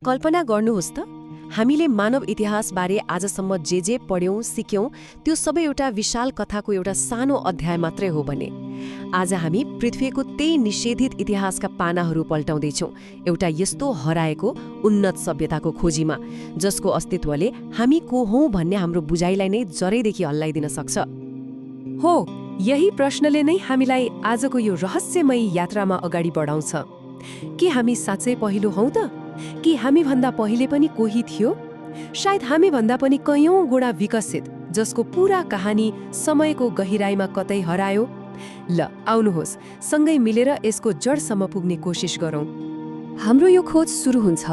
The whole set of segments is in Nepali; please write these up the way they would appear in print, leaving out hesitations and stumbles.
कल्पना गर्नुहोस् त, हामीले मानव इतिहासबारे आजसम्म जे पढ्यौं सिक्यौं त्यो सबै एउटा विशाल कथाको एउटा सानो अध्याय मात्रै हो भने आज हामी पृथ्वीको त्यही निषेधित इतिहासका पानाहरू पल्टाउँदैछौं, एउटा यस्तो हराएको उन्नत सभ्यताको खोजीमा जसको अस्तित्वले हामी को हौं भन्ने हाम्रो बुझाइलाई नै जरैदेखि हल्लाइदिन सक्छ। हो, यही प्रश्नले नै हामीलाई आजको यो रहस्यमयी यात्रामा अगाडि बढाउँछ। के हामी साँच्चै पहिलो हौं त? कि हामीभन्दा पहिले पनि कोही थियो? सायद हामीभन्दा पनि कैयौं गुणा विकसित, जसको पूरा कहानी समयको गहिराईमा कतै हरायो। ल आउनुहोस्, सँगै मिलेर यसको जडसम्म पुग्ने कोसिस गरौं। हाम्रो यो खोज सुरु हुन्छ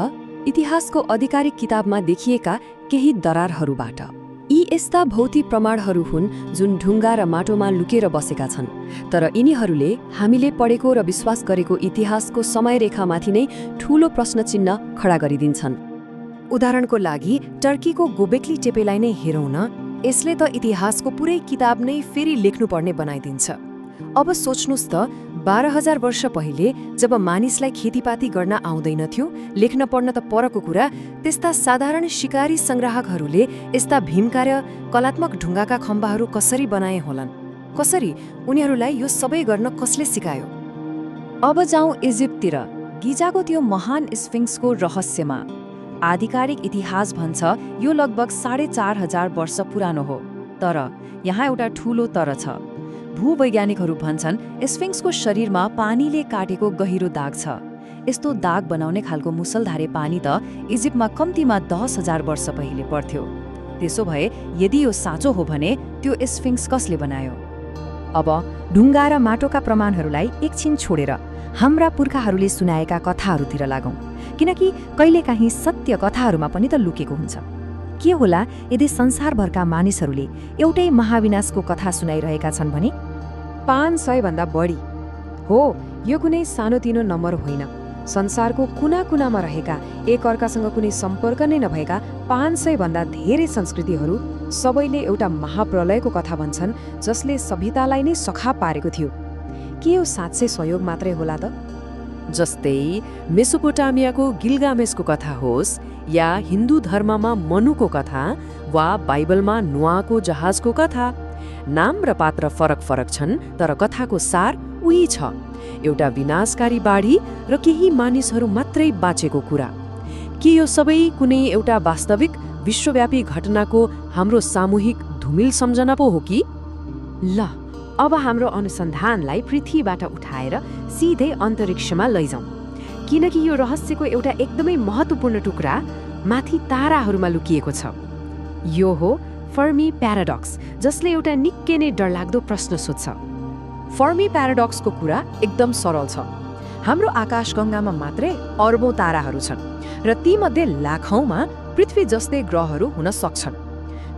इतिहासको आधिकारिक किताबमा देखिएका केही दरारहरूबाट। यी यस्ता भौतिक प्रमाणहरू हुन् जुन ढुङ्गा र माटोमा लुकेर बसेका छन्, तर यिनीहरूले हामीले पढेको र विश्वास गरेको इतिहासको समयरेखामाथि नै ठूलो प्रश्नचिन्ह खडा गरिदिन्छन्। उदाहरणको लागि टर्कीको गोबेक्ली टेपेलाई नै हेरौँ न। यसले त इतिहासको पुरै किताब नै फेरि लेख्नुपर्ने बनाइदिन्छ। अब सोच्नुस् त, 12,000 वर्ष पहिले जब मानिसलाई खेतीपाती गर्न आउँदैनथ्यो, लेख्न पढ्न त परको कुरा, त्यस्ता साधारण शिकारी संग्राहकहरूले यस्ता भीमकार्य कलात्मक ढुङ्गाका खम्बाहरू कसरी बनाए होलान्? कसरी? उनीहरूलाई यो सबै गर्न कसले सिकायो? अब जाउँ इजिप्टतिर, गिजाको त्यो महान स्फिङ्क्सको रहस्यमा। आधिकारिक इतिहास भन्छ यो लगभग 4,500 वर्ष पुरानो हो, तर यहाँ एउटा ठूलो तर छ। भूवैज्ञानिकहरू भन्छन् स्फिङ्क्सको शरीरमा पानीले काटेको गहिरो दाग छ। यस्तो दाग बनाउने खालको मुसलधारे पानी त इजिप्टमा कम्तीमा 10,000 वर्ष पहिले पर्थ्यो। त्यसो भए यदि यो साँचो हो भने त्यो स्फिङ्क्स कसले बनायो? अब ढुङ्गा र माटोका प्रमाणहरूलाई एकछिन छोडेर हाम्रा पुर्खाहरूले सुनाएका कथाहरूतिर लागौं, किनकि कहिलेकाहीँ सत्य कथाहरूमा पनि त लुकेको हुन्छ। के होला यदि संसारभरका मानिसहरूले एउटै महाविनाशको कथा सुनाइरहेका छन् भने? 500 भन्दा बढी। हो, यो कुनै सानोतिनो नम्बर होइन। संसारको कुना कुनामा रहेका, एक अर्कासँग कुनै सम्पर्क नै नभएका 500 भन्दा धेरै संस्कृतिहरू सबैले एउटा महाप्रलयको कथा भन्छन्, जसले सभ्यतालाई नै सखा पारेको थियो। के यो साँच्चै सहयोग मात्रै होला त? जस्तै मेसोपोटामियाको गिल्गामेसको कथा होस्, या हिन्दू धर्ममा मनुको कथा, वा बाइबलमा नोआको जहाजको कथा। नाम र पात्र फरक छन्, तर कथाको सार उही छ, एउटा विनाशकारी बाढी र केही मानिसहरू मात्रै बाँचेको कुरा। के यो सबै कुनै एउटा वास्तविक विश्वव्यापी घटनाको हाम्रो सामूहिक धुमिल सम्झना पो हो कि? ल, अब हाम्रो अनुसन्धानलाई पृथ्वीबाट उठाएर सिधै अन्तरिक्षमा लैजाउँ, किनकि यो रहस्यको एउटा एकदमै महत्त्वपूर्ण टुक्रा माथि ताराहरूमा लुकिएको छ। यो हो फर्मी प्याराडक्स, जसले एउटा निकै नै डरलाग्दो प्रश्न सोध्छ। फर्मी प्याराडक्सको कुरा एकदम सरल छ। हाम्रो आकाशगङ्गामा मात्रै अर्बौं ताराहरू छन्, र तीमध्ये लाखौंमा पृथ्वी जस्तै ग्रहहरू हुन सक्छन्।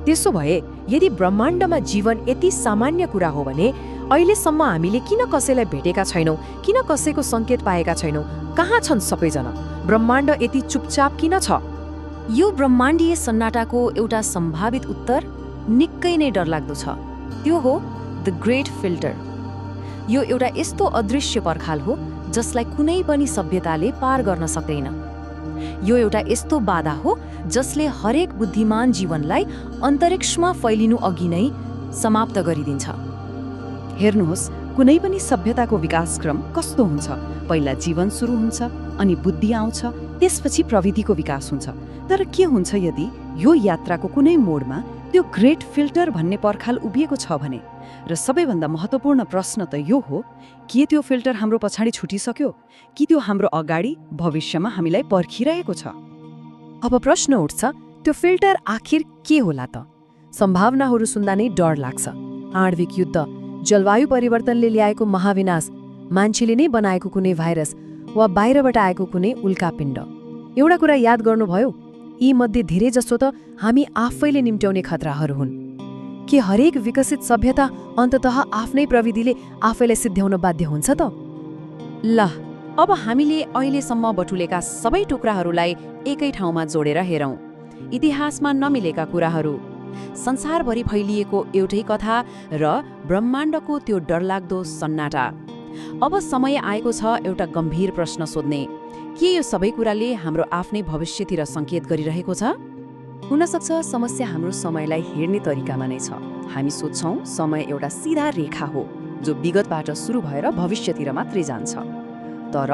त्यसो भए यदि ब्रह्माण्डमा जीवन यति सामान्य कुरा हो भने अहिलेसम्म हामीले किन कसैलाई भेटेका छैनौं? किन कसैको सङ्केत पाएका छैनौं? कहाँ छन् सबैजना? ब्रह्माण्ड यति चुपचाप किन छ? यो ब्रह्माण्डीय सन्नाटाको एउटा सम्भावित उत्तर निकै नै डरलाग्दो छ। त्यो हो द ग्रेट फिल्टर। यो एउटा यस्तो अदृश्य पर्खाल हो जसलाई कुनै पनि सभ्यताले पार गर्न सक्दैन। यो एउटा यस्तो बाधा हो जसले हरेक बुद्धिमान जीवनलाई अन्तरिक्षमा फैलिनु अघि नै समाप्त गरिदिन्छ। हेर्नुहोस्, कुनै पनि सभ्यताको विकासक्रम कस्तो हुन्छ? पहिला जीवन सुरु हुन्छ, अनि बुद्धि आउँछ, त्यसपछि प्रविधिको विकास हुन्छ। तर के हुन्छ यदि यो यात्राको कुनै मोडमा त्यो ग्रेट फिल्टर भन्ने पर्खाल उभिएको छ भने? र सबैभन्दा महत्त्वपूर्ण प्रश्न त यो हो, के त्यो फिल्टर हाम्रो पछाडि छुटिसक्यो, कि त्यो हाम्रो अगाडि भविष्यमा हामीलाई पर्खिरहेको छ? अब प्रश्न उठ्छ, त्यो फिल्टर आखिर के होला त? सम्भावनाहरू सुन्दा नै डर लाग्छ। आणविक युद्ध, जलवायु परिवर्तनले ल्याएको महाविनाश, मान्छेले नै बनाएको कुनै भाइरस, वा बाहिरबाट आएको कुनै उल्कापिण्ड। एउटा कुरा याद गर्नुभयो, यी मध्ये धेरै जसो त हामी आफैले निम्ट्याउने खतराहरू हुन्। के हरेक विकसित सभ्यता अन्ततः आफ्नै प्रविधिले आफैलाई सिद्ध्याउन बाध्य हुन्छ त? ल, अब हामीले अहिलेसम्म बटुलेका सबै टुक्राहरूलाई एकै ठाउँमा जोडेर हेरौँ। इतिहासमा नमिलेका कुराहरू, संसारभरि फैलिएको एउटै कथा र ब्रह्माण्डको त्यो डरलाग्दो सन्नाटा। अब समय आएको छ एउटा गम्भीर प्रश्न सोध्ने। के यो सबै कुराले हाम्रो आफ्नै भविष्यतिर सङ्केत गरिरहेको छ? हुनसक्छ समस्या हाम्रो समयलाई हेर्ने तरिकामा नै छ। हामी सोच्छौँ समय एउटा सिधा रेखा हो जो विगतबाट सुरु भएर भविष्यतिर मात्रै जान्छ। तर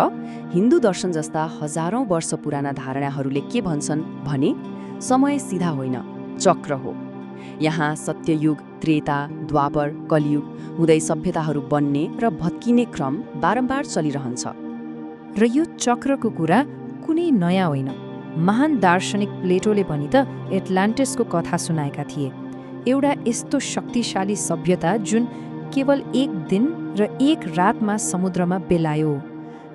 हिन्दू दर्शन जस्ता हजारौं वर्ष पुराना धारणाहरूले के भन्छन् भने समय सिधा होइन, चक्र हो। यहाँ सत्ययुग, त्रेता, द्वापर, कलियुग हुँदै सभ्यताहरू बन्ने र भत्किने क्रम बारम्बार चलिरहन्छ। र यो चक्रको कुरा कुनै नयाँ होइन। महान दार्शनिक प्लेटोले पनि त एटलान्टिसको कथा सुनाएका थिए। एउटा यस्तो शक्तिशाली सभ्यता जुन केवल एक दिन र एक रातमा समुद्रमा बेलायो।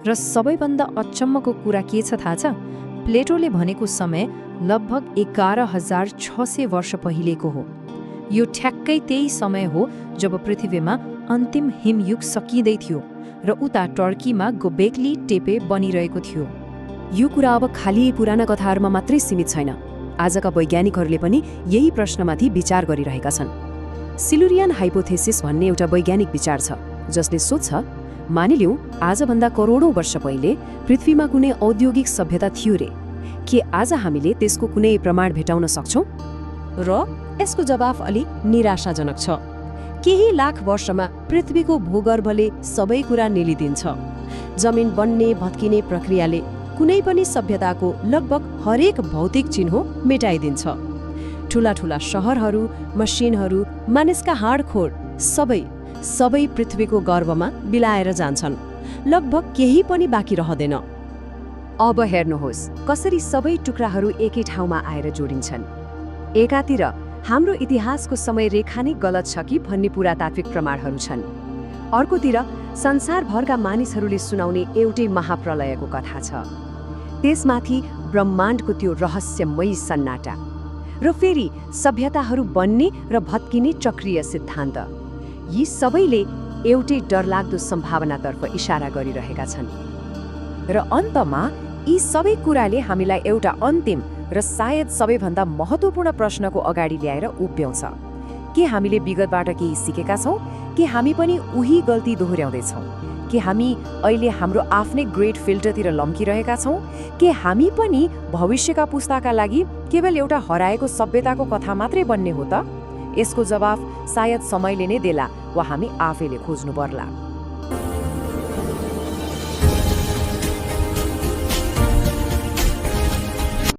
र सबैभन्दा अचम्मको कुरा के छ थाहा छ? प्लेटोले भनेको समय लगभग 11,600 वर्ष पहिलेको हो। यो ठ्याक्कै त्यही समय हो जब पृथ्वीमा अन्तिम हिमयुग सकिँदै थियो र उता टर्कीमा गोबेक्ली टेपे बनिरहेको थियो। यो कुरा अब खाली पुराना कथाहरूमा मात्रै सीमित छैन। आजका वैज्ञानिकहरूले पनि यही प्रश्नमाथि विचार गरिरहेका छन्। सिलुरियन हाइपोथेसिस भन्ने एउटा वैज्ञानिक विचार छ जसले सोध्छ, मानिलिउँ आजभन्दा करोडौँ वर्ष पहिले पृथ्वीमा कुनै औद्योगिक सभ्यता थियो रे, के आज हामीले त्यसको कुनै प्रमाण भेटाउन सक्छौँ? र यसको जवाफ अलि निराशाजनक छ। केही लाख वर्षमा पृथ्वीको भूगर्भले सबै कुरा निलिदिन्छ। जमिन बन्ने भत्किने प्रक्रियाले कुनै पनि सभ्यताको लगभग हरेक भौतिक चिन्ह मेटाइदिन्छ। ठूला ठूला शहरहरू, मसिनहरू, मानिसका हाडखोड सबै पृथ्वीको गर्भमा बिलाएर जान्छन्। लगभग केही पनि बाँकी रहँदैन। अब हेर्नुहोस् कसरी सबै टुक्राहरू एकै ठाउँमा आएर जोडिन्छन्। एकातिर हाम्रो इतिहासको समय रेखा नै गलत छ कि भन्ने पुरातात्विक प्रमाणहरू छन्। अर्कोतिर संसारभरका मानिसहरूले सुनाउने एउटै महाप्रलयको कथा छ। त्यसमाथि ब्रह्माण्डको त्यो रहस्यमयी सन्नाटा, र फेरि सभ्यताहरू बन्ने र भत्किने चक्रीय सिद्धान्त। यी सबैले एउटै डरलाग्दो सम्भावनातर्फ इशारा गरिरहेका छन्। र अन्तमा यी सबै कुराले हामीलाई एउटा अन्तिम र सायद सबैभन्दा महत्त्वपूर्ण प्रश्नको अगाडि ल्याएर उभ्याउँछ। के हामीले विगतबाट केही सिकेका छौँ? के हामी पनि उही गल्ती दोहोर्याउँदैछौँ? के हामी अहिले हाम्रो आफ्नै ग्रेट फिल्टरतिर लम्किरहेका छौँ? के हामी पनि भविष्यका पुस्ताका लागि केवल एउटा हराएको सभ्यताको कथा मात्रै बन्ने हो त? यसको जवाफ सायद समयले नै देला वा हामी आफैले खोज्नु पर्ला।